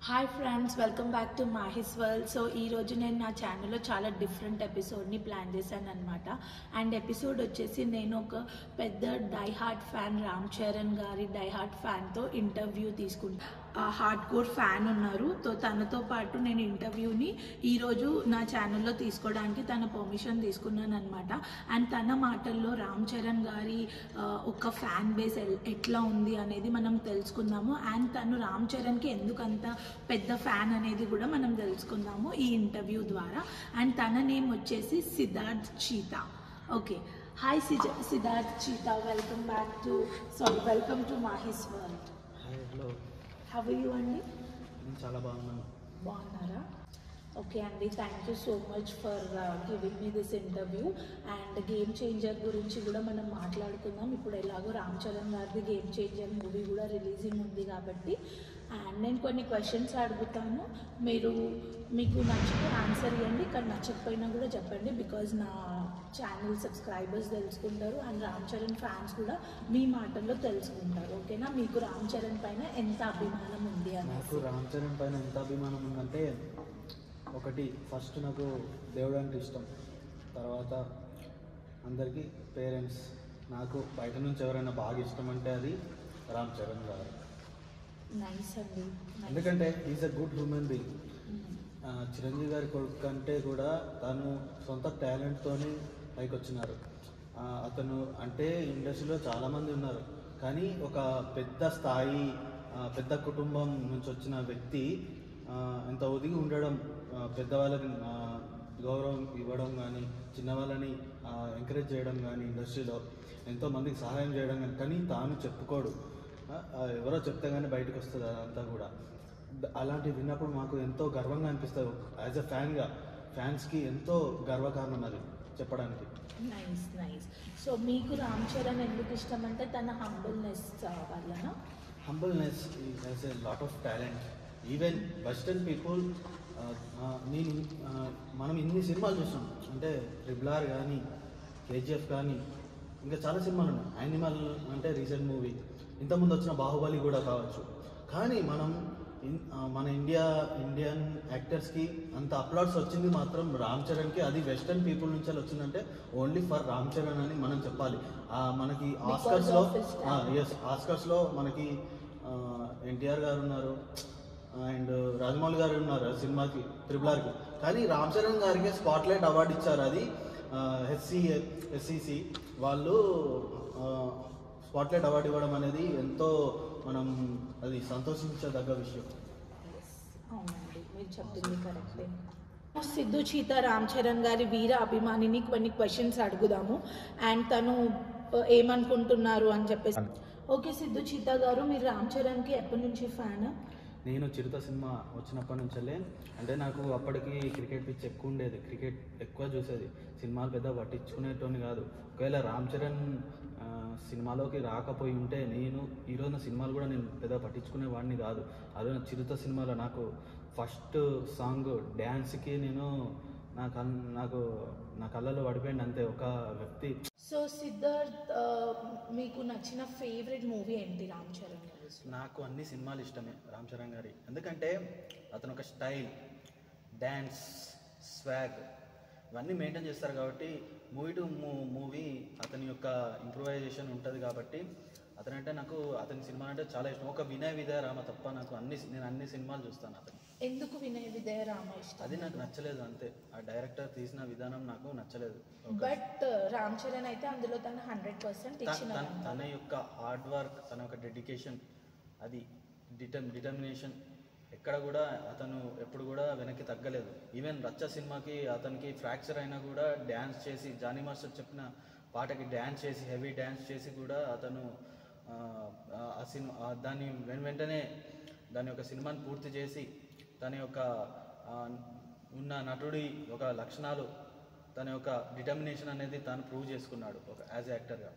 Hi friends, welcome back to Mahi's world. So ఈరోజు నేను నా ఛానల్లో చాలా డిఫరెంట్ ఎపిసోడ్ని ప్లాన్ చేశాను అనమాట. అండ్ ఎపిసోడ్ వచ్చేసి నేను ఒక పెద్ద die hard fan, Ram Charan గారి డై హార్ట్ ఫ్యాన్తో ఇంటర్వ్యూ తీసుకుంటా. హార్డ్ కోర్ ఫ్యాన్ ఉన్నారు, తనతో పాటు నేను ఇంటర్వ్యూని ఈరోజు నా ఛానల్లో తీసుకోవడానికి తన పర్మిషన్ తీసుకున్నాను అనమాట. అండ్ తన మాటల్లో రామ్ చరణ్ గారి ఒక ఫ్యాన్ బేస్ ఎట్లా ఉంది అనేది మనం తెలుసుకుందాము. అండ్ తను రామ్ చరణ్కి ఎందుకంత పెద్ద ఫ్యాన్ అనేది కూడా మనం తెలుసుకుందాము ఈ ఇంటర్వ్యూ ద్వారా. అండ్ తన నేమ్ వచ్చేసి Siddharth Cheetah. Okay, hi Siddharth Cheetah, welcome to Mahi's world. Hello, how are you అండి? చాలా బాగున్నారా? ఓకే అండి, thank you so much for giving me this interview. And game changer గురించి కూడా మనం మాట్లాడుకుందాం. ఇప్పుడు ఎలాగో రామ్ చరణ్ గారిది గేమ్ చేంజర్ మూవీ కూడా రిలీజింగ్ ఉంది కాబట్టి. అండ్ నేను కొన్ని క్వశ్చన్స్ అడుగుతాను, మీకు నచ్చితే ఆన్సర్ ఇవ్వండి, కానీ నచ్చకపోయినా కూడా చెప్పండి. బికాజ్ నా ఛానల్ సబ్స్క్రైబర్స్ తెలుసుకుంటారు అండ్ రామ్ చరణ్ ఫ్యాన్స్ కూడా మీ మాటల్లో తెలుసుకుంటారు. ఓకేనా? మీకు రామ్ చరణ్ పైన ఎంత అభిమానం ఉంది అని? నాకు రామ్ చరణ్ పైన ఎంత అభిమానం ఉందంటే, ఒకటి ఫస్ట్ నాకు దేవుడు అంటే ఇష్టం, తర్వాత అందరికీ పేరెంట్స్. నాకు బయట నుంచి ఎవరైనా బాగా ఇష్టం అంటే అది రామ్ చరణ్ గారు. నైస్ అండి. ఎందుకంటే is a good human being. Chiranjeevi గారి కొడుకు కంటే కూడా తను సొంత టాలెంట్తోనే పైకి వచ్చినారు. అతను అంటే ఇండస్ట్రీలో చాలామంది ఉన్నారు, కానీ ఒక పెద్ద స్థాయి, పెద్ద కుటుంబం నుంచి వచ్చిన వ్యక్తి ఎంత ఒదిగి ఉండడం, పెద్దవాళ్ళకి గౌరవం ఇవ్వడం కానీ, చిన్నవాళ్ళని ఎంకరేజ్ చేయడం కానీ, ఇండస్ట్రీలో ఎంతోమందికి సహాయం చేయడం కానీ తాను చెప్పుకోడు. ఎవరో చెప్తే కానీ బయటకు వస్తుంది అదంతా కూడా. అలాంటివి విన్నప్పుడు మాకు ఎంతో గర్వంగా అనిపిస్తుంది. యాజ్ అ ఫ్యాన్స్కి ఎంతో గర్వకారణం అది చెప్పడానికి. నైస్. సో మీకు రామ్ చరణ్ ఎందుకు ఇష్టం అంటే తన హంబుల్నెస్ వలన? Humbleness has a lot of talent. Even western people, మనం ఇన్ని సినిమాలు చూస్తాం, అంటే RRR కానీ, KGF కానీ, ఇంకా చాలా సినిమాలు ఉన్నాయి. యానిమల్ అంటే రీసెంట్ మూవీ, ఇంతకుముందు వచ్చిన బాహుబలి కూడా కావచ్చు. కానీ మన ఇండియన్ యాక్టర్స్కి అంత అప్లాడ్స్ వచ్చింది మాత్రం రామ్ చరణ్కి. అది వెస్టర్న్ పీపుల్ నుంచి వచ్చిందంటే ఓన్లీ ఫర్ రామ్ చరణ్ అని మనం చెప్పాలి. మనకి ఆస్కర్స్లో మనకి NTR గారు ఉన్నారు అండ్ రాజమౌళి గారు ఉన్నారు సినిమాకి RRRకి. కానీ రామ్ చరణ్ గారికి స్పాట్లైట్ అవార్డు ఇచ్చారు. అది SCC వాళ్ళు స్పాట్లైట్ అవార్డు ఇవ్వడం అనేది ఎంతో అది సంతోషించదగ్గ విషయం. అవునండి, మీరు చెప్పింది కరెక్టే. సిద్ధు చీతా రామ్ చరణ్ గారి వీర అభిమానిని కొన్ని క్వశ్చన్స్ అడుగుదాము అండ్ తను ఏమనుకుంటున్నారు అని చెప్పేసి. ఓకే, సిద్ధు చీతా గారు, మీరు రామ్ చరణ్కి ఎప్పటి నుంచి ఫ్యాన్? నేను చిరుత సినిమా వచ్చినప్పటి నుంచే, అంటే నాకు అప్పటికి క్రికెట్ పిచ్ ఎక్కువ ఉండేది, క్రికెట్ ఎక్కువ చూసేది, సినిమాలు పెద్ద పట్టించుకునేటోని కాదు. ఒకవేళ రామ్ చరణ్ సినిమాలోకి రాకపోయి ఉంటే నేను ఈరోజు సినిమాలు కూడా నేను పెద్ద పట్టించుకునేవాడిని కాదు. అదే చిరుత సినిమాలో నాకు ఫస్ట్ సాంగ్ డ్యాన్స్కి నాకు నా కళ్ళలో పడిపోయింది అంతే ఒక వ్యక్తి. సో సిద్ధార్థ్, మీకు నచ్చిన ఫేవరెట్ మూవీ ఏంటి రామ్ చరణ్ గారి? నాకు అన్ని సినిమాలు ఇష్టమే రామ్ చరణ్ గారి, ఎందుకంటే అతను ఒక స్టైల్, డ్యాన్స్, స్వాగ్ ఇవన్నీ మెయింటైన్ చేస్తారు కాబట్టి మూవీ టు మూవీ అతని యొక్క ఇంప్రూవైజేషన్ ఉంటుంది కాబట్టి అతనంటే నాకు అతని సినిమా అంటే చాలా ఇష్టం. ఒక వినయ విదయ రామ తప్ప నాకు నేను అన్ని సినిమాలు చూస్తాను. అతను ఎందుకు వినయ విదయ రామ ఇష్టం? అది నాకు నచ్చలేదు అంతే, ఆ డైరెక్టర్ తీసిన విధానం నాకు నచ్చలేదు. బట్ రామ్ చరణ్ అయితే అందులో తన 100% ఇచ్చిన తన యొక్క హార్డ్ వర్క్, తన యొక్క డెడికేషన్, అది డిటర్మినేషన్ ఎక్కడ కూడా అతను ఎప్పుడు కూడా వెనక్కి తగ్గలేదు. ఈవెన్ రచ్చ సినిమాకి అతనికి ఫ్రాక్చర్ అయినా కూడా డ్యాన్స్ చేసి, జానీ మాస్టర్ చెప్పిన పాటకి డ్యాన్స్ చేసి, హెవీ డ్యాన్స్ చేసి కూడా అతను ఆ సినిమా దాన్ని వెంటనే దాని యొక్క సినిమాని పూర్తి చేసి తన యొక్క ఉన్న నటుడి ఒక లక్షణాలు, తన యొక్క డిటర్మినేషన్ అనేది తాను ప్రూవ్ చేసుకున్నాడు ఒక యాజ్ యాక్టర్గా.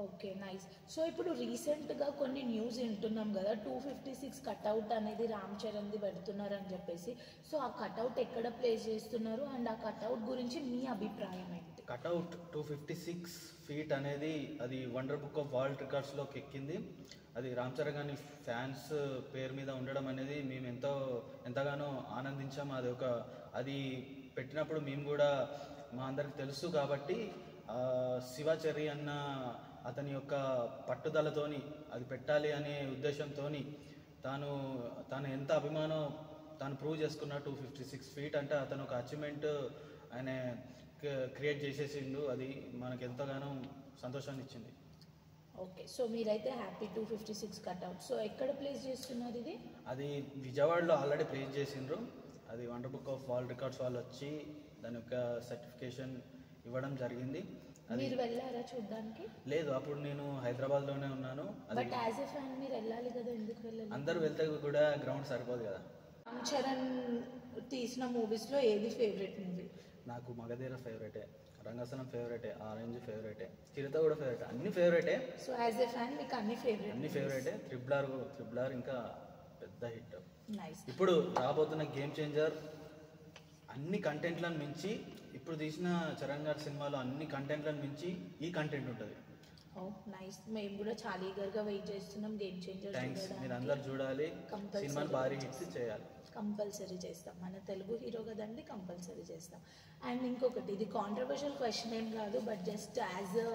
Okay, nice. సో ఇప్పుడు రీసెంట్గా కొన్ని న్యూస్ వింటున్నాం కదా, 256 కట్అవుట్ అనేది రామ్ చరణ్ది పెడుతున్నారు అని చెప్పేసి. సో ఆ కట్అవుట్ ఎక్కడ ప్లేస్ చేస్తున్నారు అండ్ ఆ కట్అవుట్ గురించి మీ అభిప్రాయం ఏంటి? కట్అవుట్ 256 feet అనేది అది వండర్ బుక్ ఆఫ్ వరల్డ్ రికార్డ్స్లోకి ఎక్కింది. అది రామ్ చరణ్ గారి ఫ్యాన్స్ పేరు మీద ఉండడం అనేది మేము ఎంతో ఎంతగానో ఆనందించాం. అది పెట్టినప్పుడు మేము కూడా మా అందరికి తెలుసు కాబట్టి శివాచరి అన్న అతని యొక్క పట్టుదలతోని అది పెట్టాలి అనే ఉద్దేశంతో తాను ఎంత అభిమానం తాను ప్రూవ్ చేసుకున్న 256 ఫీట్ అంటే అతను ఒక అచీవ్మెంట్ ఆయన క్రియేట్ చేసేసిండు. అది మనకు ఎంతగానో సంతోషాన్ని ఇచ్చింది. ఓకే, సో మీరైతే హ్యాపీ 256 కట్అవుట్. సో ఎక్కడ ప్లేస్ చేస్తున్నారు ఇది? అది విజయవాడలో ఆల్రెడీ ప్లేస్ చేసిండ్రు. అది wonder book of world records వాళ్ళు వచ్చి దాని యొక్క సర్టిఫికేషన్ ఇవ్వడం జరిగింది. మీరు వెళ్ళారా చూడడానికి? లేదు, అప్పుడు నేను హైదరాబాద్లోనే ఉన్నాను. బట్ యాజ్ ఎ ఫ్యాన్ మీరు వెళ్ళాలి కదా, ఎందుకు వెళ్ళాలి? అందరూ వెళ్తే కూడా గ్రౌండ్ సరిపోదు కదా. రామ్ చరణ్ తీసిన మూవీస్లో ఏది ఫేవరెట్ మూవీ? నాకు మగధీర ఫేవరెటే, రంగస్థలం ఫేవరెటే, ఆరెంజ్ ఫేవరెటే, చిరుత కూడా ఫేవరెట్, అన్ని ఫేవరెటే. సో యాజ్ ఎ ఫ్యాన్ మీకు అన్ని ఫేవరెటే. ట్రిపుల్ ఆర్ ఇంకా పెద్ద హిట్. నైస్. ఇప్పుడు రాబోతున్న గేమ్ చేంజర్ అన్ని కంటెంట్లను మించి, ఇప్పుడు తీసిన చరణ్ గారి సినిమాలో అన్ని కంటెంట్లను మించి ఈ కంటెంట్ ఉంటుంది. ఓ నైస్. మేము కూడా చాలా ఈగర్గా వెయిట్ చేస్తున్నాం గేమ్ చేంజర్. థ్యాంక్స్, మీరు అందరు చూడాలి, సినిమాని భారీ హిట్స్ చేయాలి. కంపల్సరీ చేస్తాం, మన తెలుగు హీరో కదండి, కంపల్సరీ చేస్తాం. అండ్ ఇంకొకటి, ఇది కాంట్రవర్షియల్ క్వశ్చన్ ఏం కాదు, but just as a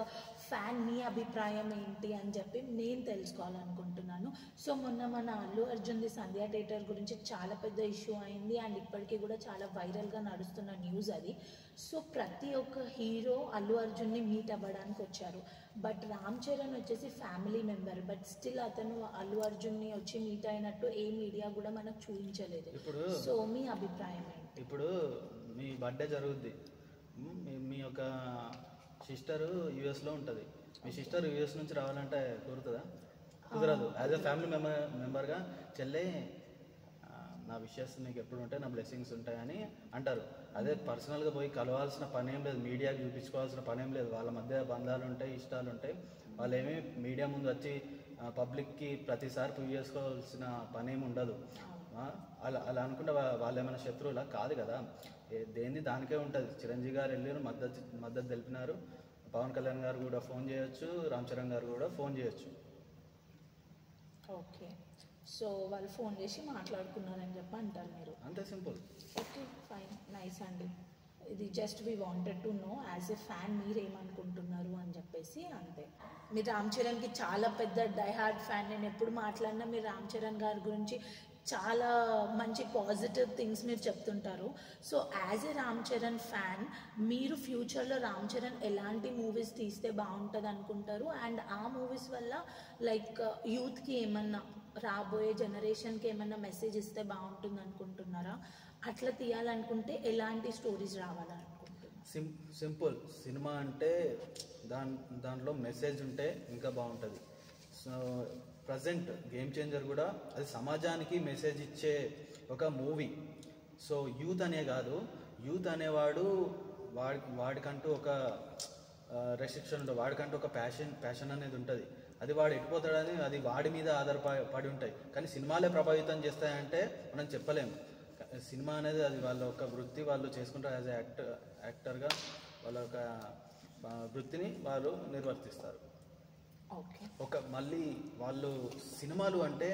fan మీ అభిప్రాయం ఏంటి అని చెప్పి నేను తెలుసుకోవాలనుకుంటున్నాను. సో మొన్న మన అల్లు అర్జున్ది సంధ్యా థియేటర్ గురించి చాలా పెద్ద ఇష్యూ అయింది అండ్ ఇప్పటికీ కూడా చాలా వైరల్గా నడుస్తున్న న్యూస్ అది. సో ప్రతి ఒక్క హీరో అల్లు అర్జున్ని మీట్ అవ్వడానికి వచ్చారు, బట్ రామ్ చరణ్ వచ్చేసి ఫ్యామిలీ మెంబర్, బట్ స్టిల్ అతను అల్లు అర్జున్ని వచ్చి మీట్ అయినట్టు ఏ మీడియా కూడా మనకు చూపించలేదు. ఇప్పుడు సో మీ అభిప్రాయం ఏంటి? ఇప్పుడు మీ బర్త్డే జరుగుద్ది, మీ యొక్క సిస్టర్ యూఎస్లో ఉంటుంది, మీ సిస్టర్ యూఎస్ నుంచి రావాలంటే కుదరదు. యాజ్ ఎ ఫ్యామిలీ మెంబర్గా చెల్లె నా విషెస్ నీకు ఎప్పుడు ఉంటాయి, నా బ్లెస్సింగ్స్ ఉంటాయని అంటారు. అదే పర్సనల్గా పోయి కలవాల్సిన పని ఏం లేదు, మీడియాకి చూపించుకోవాల్సిన పని ఏం లేదు. వాళ్ళ మధ్య బంధాలు ఉంటాయి, ఇష్టాలు ఉంటాయి. వాళ్ళు ఏమీ మీడియా ముందు వచ్చి పబ్లిక్కి ప్రతిసారి ప్రూవ్ చేసుకోవాల్సిన పని ఏమి ఉండదు. అలా అనుకుంటే వాళ్ళు ఏమైనా శత్రువులా కాదు కదా, దేన్ని దానికే ఉంటుంది. చిరంజీవి గారు వెళ్ళారు, మద్దతు తెలిపినారు. పవన్ కళ్యాణ్ గారు కూడా ఫోన్ చేయొచ్చు, రామ్ చరణ్ గారు కూడా ఫోన్ చేయొచ్చు. ఓకే, సో వాళ్ళు ఫోన్ చేసి మాట్లాడుకున్నారని చెప్పి అంటారు మీరు? అంతే, సింపుల్. ఓకే ఫైన్, నైస్ అండి. ఇది just we wanted to know as a fan మీరేమనుకుంటున్నారు అని చెప్పేసి, అంతే. మీరు రామ్ చరణ్కి చాలా పెద్ద డైహార్డ్ ఫ్యాన్. నేను ఎప్పుడు మాట్లాడినా మీరు రామ్ చరణ్ గారి గురించి చాలా మంచి పాజిటివ్ థింగ్స్ మీరు చెప్తుంటారు. So as a Ram Charan fan మీరు ఫ్యూచర్లో రామ్ చరణ్ ఎలాంటి మూవీస్ తీస్తే బాగుంటుంది అనుకుంటారు? అండ్ ఆ మూవీస్ వల్ల లైక్ యూత్కి ఏమన్నా, రాబోయే జనరేషన్కి ఏమన్నా మెసేజ్ ఇస్తే బాగుంటుంది అనుకుంటున్నారా? అట్లా తీయాలనుకుంటే ఎలాంటి స్టోరీస్ రావాలనుకుంటున్నారు? సింపుల్. సినిమా అంటే దాంట్లో మెసేజ్ ఉంటే ఇంకా బాగుంటుంది. సో ప్రజెంట్ గేమ్ చేంజర్ కూడా అది సమాజానికి మెసేజ్ ఇచ్చే ఒక మూవీ. సో యూత్ అనే కాదు, యూత్ అనేవాడు వాడికంటూ ఒక రెస్ట్రిక్షన్ ఉంటుంది, వాడికంటూ ఒక ప్యాషన్ అనేది ఉంటుంది. అది వాడు ఎక్కిపోతాడని అది వాడి మీద ఆధారపడి ఉంటాయి. కానీ సినిమాలే ప్రభావితం చేస్తాయంటే మనం చెప్పలేము. సినిమా అనేది అది వాళ్ళ ఒక వృత్తి, వాళ్ళు చేసుకుంటారు. యాజ్ యాక్టర్గా వాళ్ళ ఒక వృత్తిని వాళ్ళు నిర్వర్తిస్తారు. మళ్ళీ వాళ్ళు సినిమాలు అంటే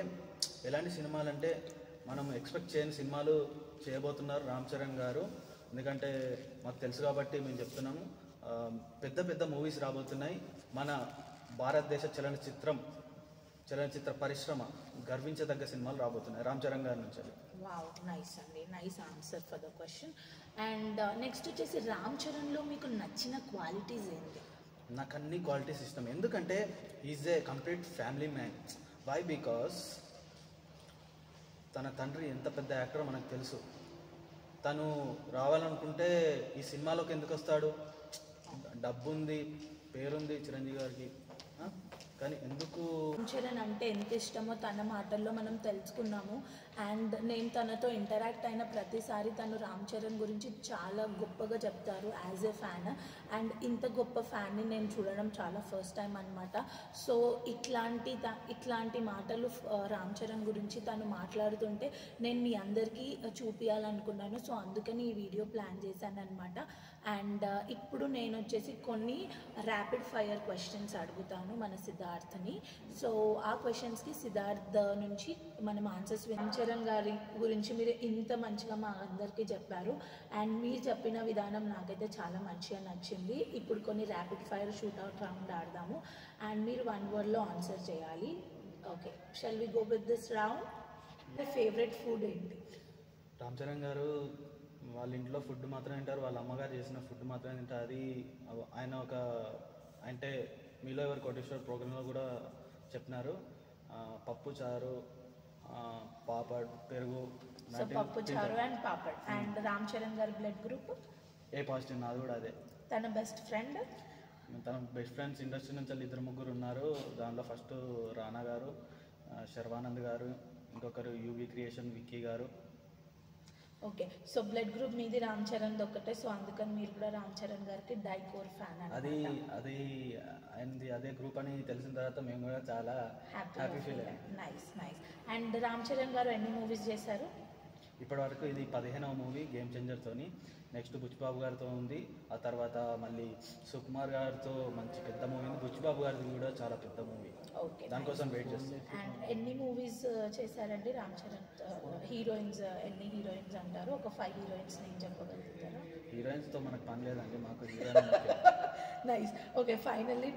ఎలాంటి సినిమాలు అంటే మనం ఎక్స్పెక్ట్ చేయని సినిమాలు చేయబోతున్నారు రామ్ చరణ్ గారు. ఎందుకంటే మాకు తెలుసు కాబట్టి మేము చెప్తున్నాము. పెద్ద పెద్ద మూవీస్ రాబోతున్నాయి. మన భారతదేశ చలనచిత్ర పరిశ్రమ గర్వించదగ్గ సినిమాలు రాబోతున్నాయి రామ్ చరణ్ గారి నుంచి. వావ్, నైస్ అండి, nice answer for the question. And next వచ్చేసి రామ్ చరణ్లో మీకు నచ్చిన క్వాలిటీస్ ఏంటి? నాకు అన్ని క్వాలిటీస్ ఇష్టం. ఎందుకంటే is a complete family man. Why? Because తన తండ్రి ఎంత పెద్ద యాక్టరో మనకు తెలుసు. తను రావాలనుకుంటే ఈ సినిమాలోకి ఎందుకు వస్తాడు? డబ్బు ఉంది, పేరుంది చిరంజీవి గారికి, కానీ ఎందుకు? రామ్ చరణ్ అంటే ఎంత ఇష్టమో తన మాటల్లో మనం తెలుసుకున్నాము. అండ్ నేను తనతో ఇంటరాక్ట్ అయిన ప్రతిసారి తను రామ్ చరణ్ గురించి చాలా గొప్పగా చెప్తారు యాజ్ ఏ ఫ్యాన్. అండ్ ఇంత గొప్ప ఫ్యాన్ని నేను చూడడం చాలా ఫస్ట్ టైం అనమాట. సో ఇట్లాంటి మాటలు రామ్ చరణ్ గురించి తను మాట్లాడుతుంటే నేను మీ అందరికీ చూపించాలనుకున్నాను. సో అందుకని ఈ వీడియో ప్లాన్ చేశాను అనమాట. అండ్ ఇప్పుడు నేను వచ్చేసి కొన్ని ర్యాపిడ్ ఫైర్ క్వశ్చన్స్ అడుగుతాను మన సిద్ధార్థని. సో ఆ క్వశ్చన్స్కి సిద్ధార్థ్ నుంచి మనం ఆన్సర్స్ వినించే చరణ్ గారి గురించి మీరు ఇంత మంచిగా మా అందరికీ చెప్పారు అండ్ మీరు చెప్పిన విధానం నాకైతే చాలా మంచిగా నచ్చింది. ఇప్పుడు కొన్ని ర్యాపిడ్ ఫైర్ షూట్అవుట్ రౌండ్ ఆడదాము అండ్ మీరు 1 wordలో ఆన్సర్ చేయాలి. Okay, shall we go with this round? మీ ఫేవరెట్ ఫుడ్ ఏంటి? రామ్ చరణ్ గారు వాళ్ళ ఇంట్లో ఫుడ్ మాత్రమే తింటారు, వాళ్ళ అమ్మగారు చేసిన ఫుడ్ మాత్రమే తింటారు. అది ఆయన ఒక అంటే మీలో ఎవరు కోటేశ్వర్ ప్రోగ్రాంలో కూడా చెప్పినారు, పప్పు చారు, పాపడ్, పెరుగు. సో పప్పు చారు అండ్ పాపడ్. అండ్ రామ్ చరణ్ గారి బ్లడ్ గ్రూప్ ఏ పాజిటివ్, నాది కూడా అదే. తన బెస్ట్ ఫ్రెండ్? తన బెస్ట్ ఫ్రెండ్స్ ఇండస్ట్రీ నుంచి 2-3 ఉన్నారు. దాంట్లో ఫస్ట్ రానా గారు, శర్వానంద్ గారు, ఇంకొకరు యూవీ క్రియేషన్ విక్కీ గారు. ఓకే, సో బ్లడ్ గ్రూప్ మీది రామ్ చరణ్ ఒక్కటే, సో అందుకని మీరు కూడా రామ్ చరణ్ గారికి డైకోర్ ఫ్యాన్. అది ఆయనది అదే గ్రూప్ అని తెలిసిన తర్వాత మేము కూడా చాలా హ్యాపీ ఫీల్ అయ్యాం. Nice nice. And Ram Charan గారు ఎన్ని మూవీస్ చేశారు ఇప్పటివరకు? ఇది 15వ మూవీ గేమ్ చేంజర్తోని. నెక్స్ట్ బుచ్చిబాబు గారితో ఉంది, ఆ తర్వాత మళ్ళీ సుకుమార్ గారితో మంచి పెద్ద మూవీ ఉంది. బుచ్చిబాబు గారిది కూడా చాలా పెద్ద మూవీ, దానికోసం వెయిట్ చేస్తాం. అండ్ ఎన్ని మూవీస్ చేశారండి రామ్ చరణ్? హీరోయిన్స్ ఎన్ని హీరోయిన్స్ అంటారు? ఒక 5 హీరోయిన్స్ నేను చెప్పగలుగుతారా? హీరోయిన్స్తో మనకు పని లేదండి, మాకు heroine. Nice. Okay, finally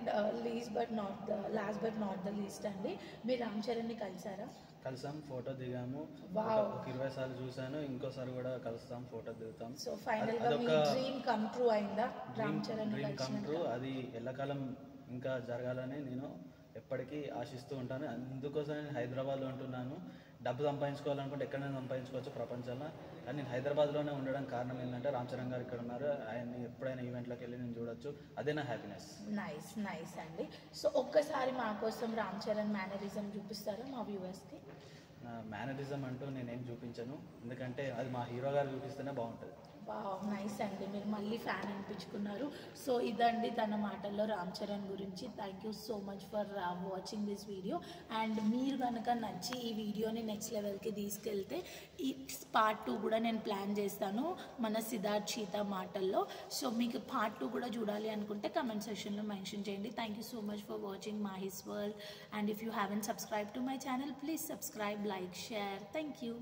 last but not the least అండి, మీరు రామ్ చరణ్ని కలిసారా? కలిసాం, ఫోటో దిగాము. ఒక 20 సార్లు చూసాను, ఇంకోసారి కూడా కలుస్తాం, ఫోటో దిగుతాం. సో ఫైనల్ గా మీ డ్రీమ్ కమ్ ట్రూ అయిందా Ram Charan? Dream come true. అది ఎల్లకాలం ఇంకా జరగాలని నేను ఎప్పటికీ ఆశిస్తూ ఉంటాను. అందుకోసం నేను హైదరాబాద్లో ఉంటున్నాను. డబ్బు సంపాదించుకోవాలనుకుంటే ఎక్కడైనా సంపాదించుకోవచ్చు ప్రపంచంలో, కానీ నేను హైదరాబాద్లోనే ఉండడం కారణం ఏంటంటే రామ్ చరణ్ గారు ఇక్కడ ఉన్నారు. ఆయన్ని ఎప్పుడైనా ఈవెంట్లోకి వెళ్ళి నేను చూడొచ్చు, అదే నా హ్యాపీనెస్. నైస్ నైస్ అండి. సో ఒక్కసారి మా కోసం రామ్ చరణ్ మేనరిజం చూపిస్తారా మా వ్యూవర్స్కి? మేనరిజం అంటూ నేనేం చూపించను, ఎందుకంటే అది మా హీరో గారు చూపిస్తేనే బాగుంటుంది. నైస్ అండి, మీరు మళ్ళీ ఫ్యాన్ అనిపించుకున్నారు. సో ఇదండి తన మాటల్లో రామ్ చరణ్ గురించి. Thank you so much for watching this video. And మీరు కనుక నచ్చి ఈ వీడియోని నెక్స్ట్ లెవెల్కి తీసుకెళ్తే ఈ పార్ట్ 2 కూడా నేను ప్లాన్ చేస్తాను మన సిద్ధార్థ్ చీత మాటల్లో. సో మీకు పార్ట్ 2 కూడా చూడాలి అనుకుంటే కమెంట్ సెక్షన్లో మెన్షన్ చేయండి. Thank you so much for watching Mahi's world. And if you haven't subscribe to my channel, please subscribe, like, share. Thank you.